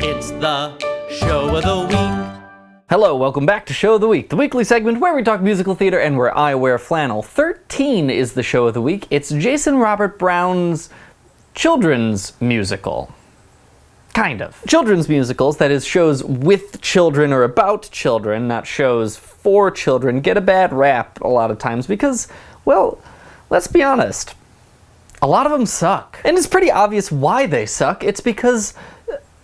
It's the show of the week. Hello, welcome back to Show of the Week, the weekly segment where we talk musical theater and where I wear flannel. 13 is the show of the week. It's Jason Robert Brown's children's musical. Kind of. Children's musicals, that is, shows with children or about children, not shows for children, get a bad rap a lot of times because, well, let's be honest, a lot of them suck. And it's pretty obvious why they suck. It's because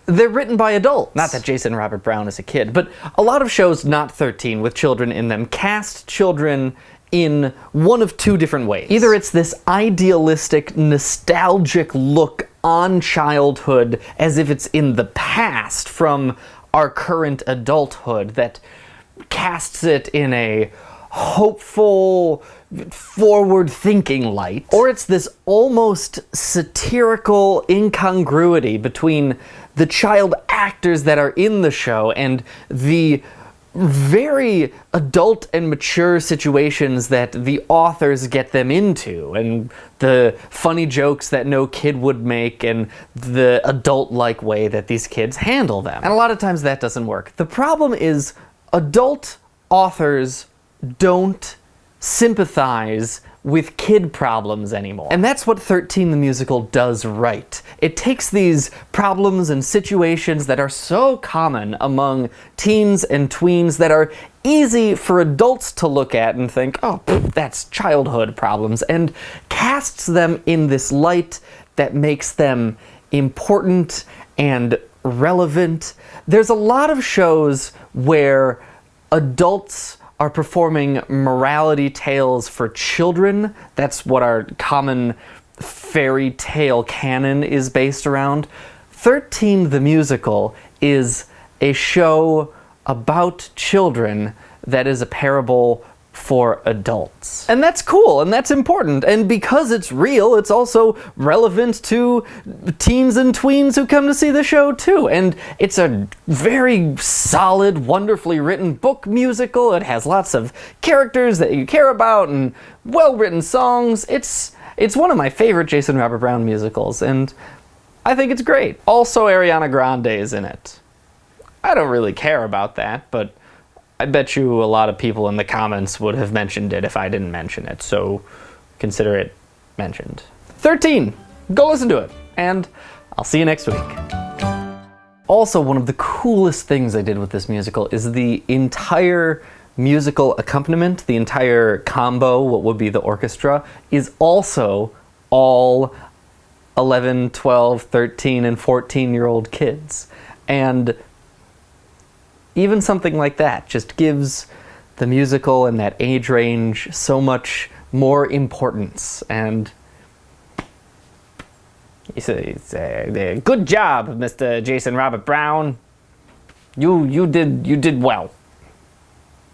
they're written by adults. Not that Jason Robert Brown is a kid, but a lot of shows, not 13, with children in them, cast children in one of two different ways. Either it's this idealistic, nostalgic look on childhood as if it's in the past from our current adulthood that casts it in a hopeful, forward-thinking light, or it's this almost satirical incongruity between the child actors that are in the show and the very adult and mature situations that the authors get them into, and the funny jokes that no kid would make, and the adult-like way that these kids handle them. And a lot of times that doesn't work. The problem is adult authors don't sympathize with kid problems anymore. And that's what 13 the Musical does right. It takes these problems and situations that are so common among teens and tweens that are easy for adults to look at and think, oh, that's childhood problems, and casts them in this light that makes them important and relevant. There's a lot of shows where adults are performing morality tales for children. That's what our common fairy tale canon is based around. 13 the Musical is a show about children that is a parable for adults. And that's cool, and that's important, and because it's real, it's also relevant to teens and tweens who come to see the show too, and it's a very solid, wonderfully written book musical. It has lots of characters that you care about and well-written songs. It's one of my favorite Jason Robert Brown musicals, and I think it's great. Also, Ariana Grande is in it. I don't really care about that, but I bet you a lot of people in the comments would have mentioned it if I didn't mention it, so consider it mentioned. 13! Go listen to it, and I'll see you next week. Also, one of the coolest things I did with this musical is the entire musical accompaniment, the entire combo, what would be the orchestra, is also all 11, 12, 13, and 14-year-old kids. And even something like that just gives the musical and that age range so much more importance. And it's a good job, Mr. Jason Robert Brown. You did well.